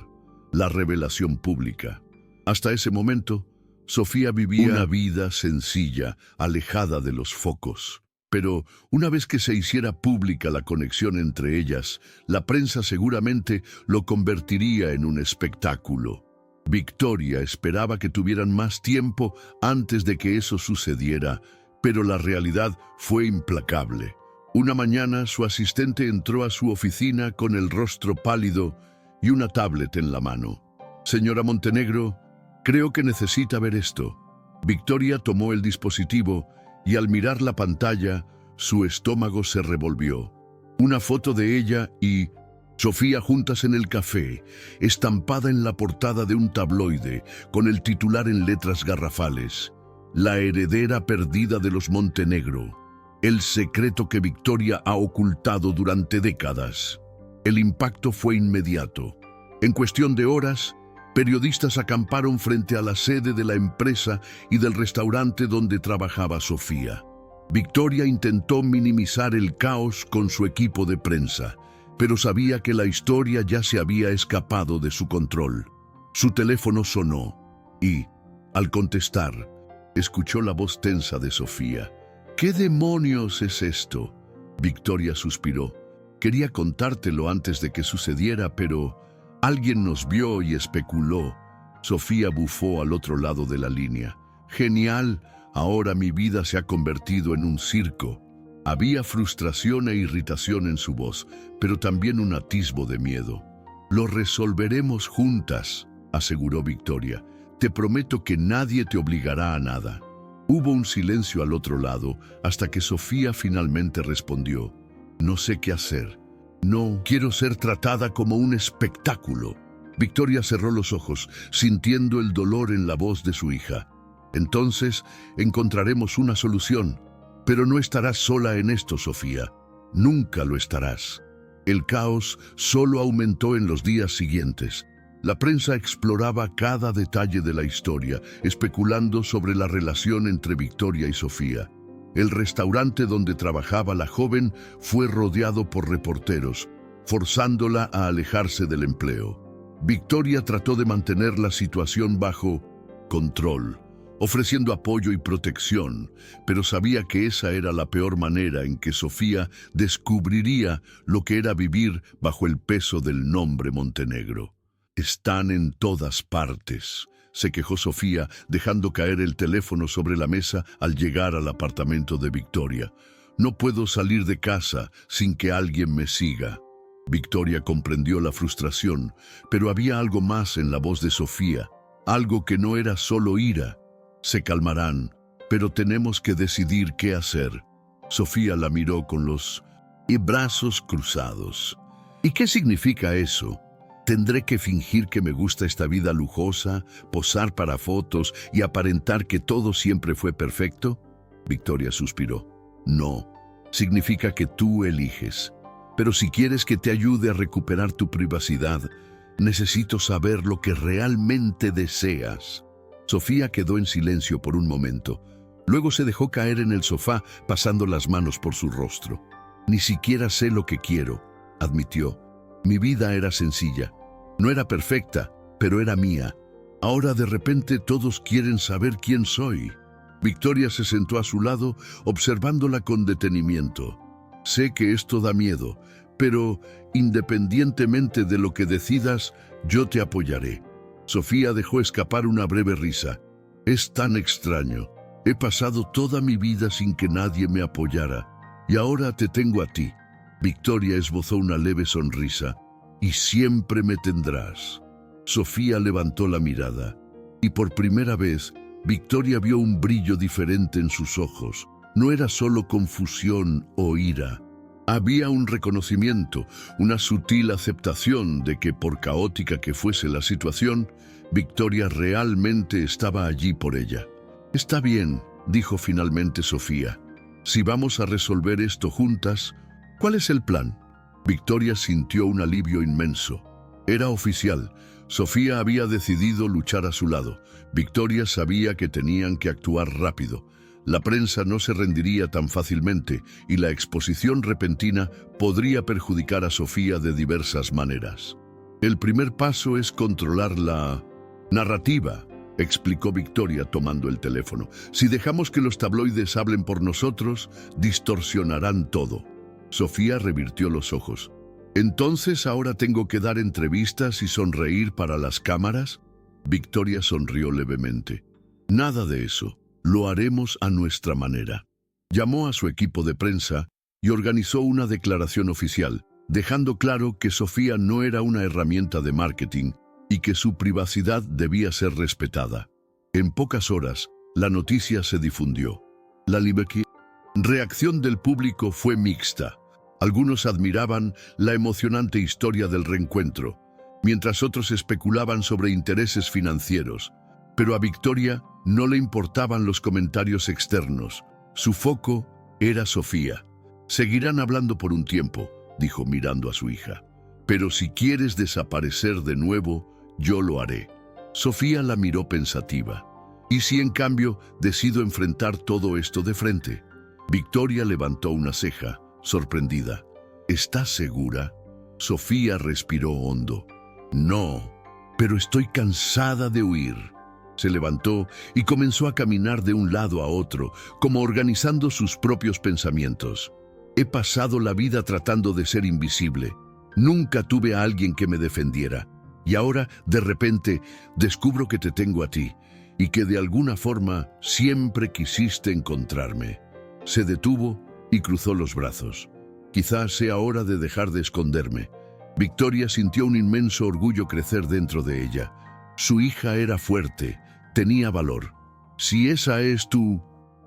la revelación pública. Hasta ese momento, Sofía vivía una vida sencilla, alejada de los focos. Pero una vez que se hiciera pública la conexión entre ellas, la prensa seguramente lo convertiría en un espectáculo. Victoria esperaba que tuvieran más tiempo antes de que eso sucediera, Pero la realidad fue implacable. Una mañana su asistente entró a su oficina con el rostro pálido y una tablet en la mano. «Señora Montenegro, creo que necesita ver esto». Victoria tomó el dispositivo y al mirar la pantalla, su estómago se revolvió. Una foto de ella y Sofía juntas en el café, estampada en la portada de un tabloide, con el titular en letras garrafales: «La heredera perdida de los Montenegro. El secreto que Victoria ha ocultado durante décadas». El impacto fue inmediato. En cuestión de horas, periodistas acamparon frente a la sede de la empresa y del restaurante donde trabajaba Sofía. Victoria intentó minimizar el caos con su equipo de prensa, pero sabía que la historia ya se había escapado de su control. Su teléfono sonó y, al contestar, escuchó la voz tensa de Sofía. «¿Qué demonios es esto?». Victoria suspiró. «Quería contártelo antes de que sucediera, pero alguien nos vio y especuló». Sofía bufó al otro lado de la línea. «Genial, ahora mi vida se ha convertido en un circo». Había frustración e irritación en su voz, pero también un atisbo de miedo. «Lo resolveremos juntas», aseguró Victoria. «Te prometo que nadie te obligará a nada». Hubo un silencio al otro lado, hasta que Sofía finalmente respondió: «No sé qué hacer. No quiero ser tratada como un espectáculo». Victoria cerró los ojos, sintiendo el dolor en la voz de su hija. «Entonces encontraremos una solución. Pero no estarás sola en esto, Sofía. Nunca lo estarás». El caos solo aumentó en los días siguientes. La prensa exploraba cada detalle de la historia, especulando sobre la relación entre Victoria y Sofía. El restaurante donde trabajaba la joven fue rodeado por reporteros, forzándola a alejarse del empleo. Victoria trató de mantener la situación bajo control, ofreciendo apoyo y protección, pero sabía que esa era la peor manera en que Sofía descubriría lo que era vivir bajo el peso del nombre Montenegro. «Están en todas partes», se quejó Sofía, dejando caer el teléfono sobre la mesa al llegar al apartamento de Victoria. «No puedo salir de casa sin que alguien me siga». Victoria comprendió la frustración, pero había algo más en la voz de Sofía, algo que no era solo ira. «Se calmarán, pero tenemos que decidir qué hacer». Sofía la miró con los brazos cruzados. «¿Y qué significa eso? ¿Tendré que fingir que me gusta esta vida lujosa, posar para fotos y aparentar que todo siempre fue perfecto?» Victoria suspiró. «No, significa que tú eliges. Pero si quieres que te ayude a recuperar tu privacidad, necesito saber lo que realmente deseas». Sofía quedó en silencio por un momento. Luego se dejó caer en el sofá, pasando las manos por su rostro. «Ni siquiera sé lo que quiero», admitió. «Mi vida era sencilla. No era perfecta, pero era mía. Ahora de repente todos quieren saber quién soy». Victoria se sentó a su lado, observándola con detenimiento. «Sé que esto da miedo, pero independientemente de lo que decidas, yo te apoyaré». Sofía dejó escapar una breve risa. «Es tan extraño. He pasado toda mi vida sin que nadie me apoyara, y ahora te tengo a ti». Victoria esbozó una leve sonrisa. «Y siempre me tendrás». Sofía levantó la mirada, y por primera vez, Victoria vio un brillo diferente en sus ojos. No era solo confusión o ira. Había un reconocimiento, una sutil aceptación de que, por caótica que fuese la situación, Victoria realmente estaba allí por ella. «Está bien», dijo finalmente Sofía. «Si vamos a resolver esto juntas, ¿cuál es el plan?». Victoria sintió un alivio inmenso. Era oficial. Sofía había decidido luchar a su lado. Victoria sabía que tenían que actuar rápido. La prensa no se rendiría tan fácilmente y la exposición repentina podría perjudicar a Sofía de diversas maneras. «El primer paso es controlar la narrativa», explicó Victoria tomando el teléfono. «Si dejamos que los tabloides hablen por nosotros, distorsionarán todo». Sofía revirtió los ojos. «¿Entonces ahora tengo que dar entrevistas y sonreír para las cámaras?». Victoria sonrió levemente. «Nada de eso. Lo haremos a nuestra manera». Llamó a su equipo de prensa y organizó una declaración oficial, dejando claro que Sofía no era una herramienta de marketing y que su privacidad debía ser respetada. En pocas horas, la noticia se difundió. La reacción del público fue mixta. Algunos admiraban la emocionante historia del reencuentro, mientras otros especulaban sobre intereses financieros. Pero a Victoria no le importaban los comentarios externos. Su foco era Sofía. «Seguirán hablando por un tiempo», dijo mirando a su hija. «Pero si quieres desaparecer de nuevo, yo lo haré». Sofía la miró pensativa. «¿Y si en cambio decido enfrentar todo esto de frente?» Victoria levantó una ceja, sorprendida. «¿Estás segura?» Sofía respiró hondo. «No, pero estoy cansada de huir». Se levantó y comenzó a caminar de un lado a otro, como organizando sus propios pensamientos. «He pasado la vida tratando de ser invisible. Nunca tuve a alguien que me defendiera. Y ahora, de repente, descubro que te tengo a ti, y que de alguna forma siempre quisiste encontrarme». Se detuvo y cruzó los brazos. «Quizás sea hora de dejar de esconderme». Victoria sintió un inmenso orgullo crecer dentro de ella. Su hija era fuerte, tenía valor. «Si esa es tu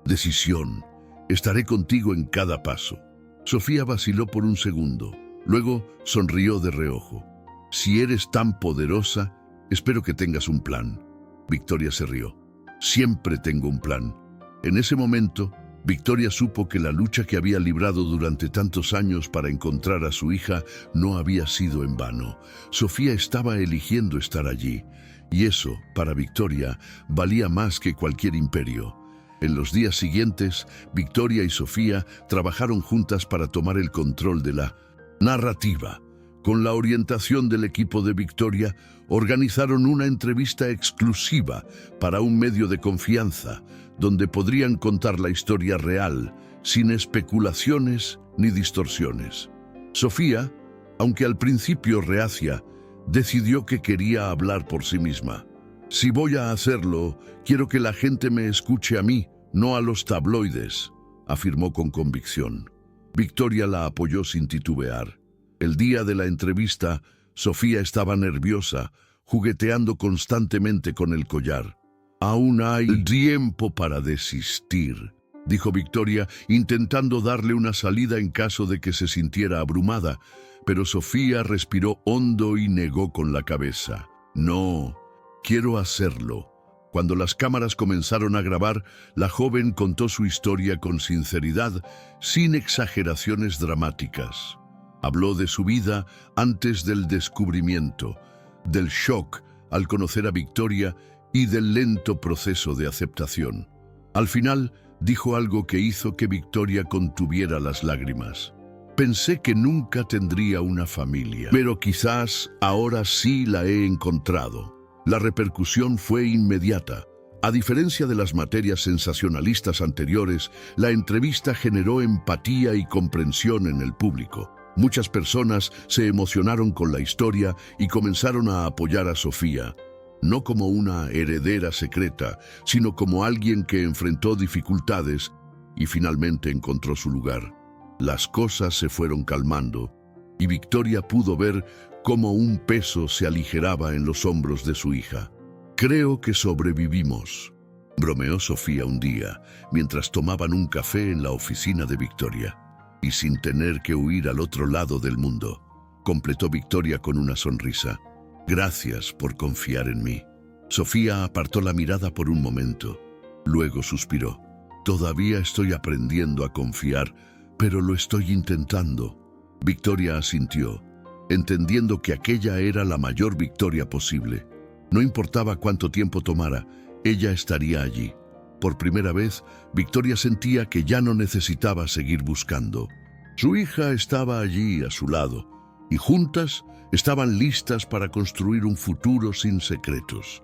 decisión, estaré contigo en cada paso». Sofía vaciló por un segundo, luego sonrió de reojo. «Si eres tan poderosa, espero que tengas un plan». Victoria se rió. «Siempre tengo un plan». En ese momento, Victoria supo que la lucha que había librado durante tantos años para encontrar a su hija no había sido en vano. Sofía estaba eligiendo estar allí, y eso, para Victoria, valía más que cualquier imperio. En los días siguientes, Victoria y Sofía trabajaron juntas para tomar el control de la narrativa. Con la orientación del equipo de Victoria, organizaron una entrevista exclusiva para un medio de confianza, donde podrían contar la historia real, sin especulaciones ni distorsiones. Sofía, aunque al principio reacia, decidió que quería hablar por sí misma. «Si voy a hacerlo, quiero que la gente me escuche a mí, no a los tabloides», afirmó con convicción. Victoria la apoyó sin titubear. El día de la entrevista, Sofía estaba nerviosa, jugueteando constantemente con el collar. «Aún hay tiempo para desistir», dijo Victoria, intentando darle una salida en caso de que se sintiera abrumada, pero Sofía respiró hondo y negó con la cabeza. «No, quiero hacerlo». Cuando las cámaras comenzaron a grabar, la joven contó su historia con sinceridad, sin exageraciones dramáticas. Habló de su vida antes del descubrimiento, del shock al conocer a Victoria y del lento proceso de aceptación. Al final, dijo algo que hizo que Victoria contuviera las lágrimas. «Pensé que nunca tendría una familia, pero quizás ahora sí la he encontrado». La repercusión fue inmediata. A diferencia de las materias sensacionalistas anteriores, la entrevista generó empatía y comprensión en el público. Muchas personas se emocionaron con la historia y comenzaron a apoyar a Sofía, no como una heredera secreta, sino como alguien que enfrentó dificultades y finalmente encontró su lugar. Las cosas se fueron calmando y Victoria pudo ver cómo un peso se aligeraba en los hombros de su hija. «Creo que sobrevivimos», bromeó Sofía un día, mientras tomaban un café en la oficina de Victoria. «Y sin tener que huir al otro lado del mundo», completó Victoria con una sonrisa. «Gracias por confiar en mí». Sofía apartó la mirada por un momento. Luego suspiró. «Todavía estoy aprendiendo a confiar, pero lo estoy intentando». Victoria asintió, entendiendo que aquella era la mayor victoria posible. No importaba cuánto tiempo tomara, ella estaría allí. Por primera vez, Victoria sentía que ya no necesitaba seguir buscando. Su hija estaba allí a su lado, y juntas estaban listas para construir un futuro sin secretos.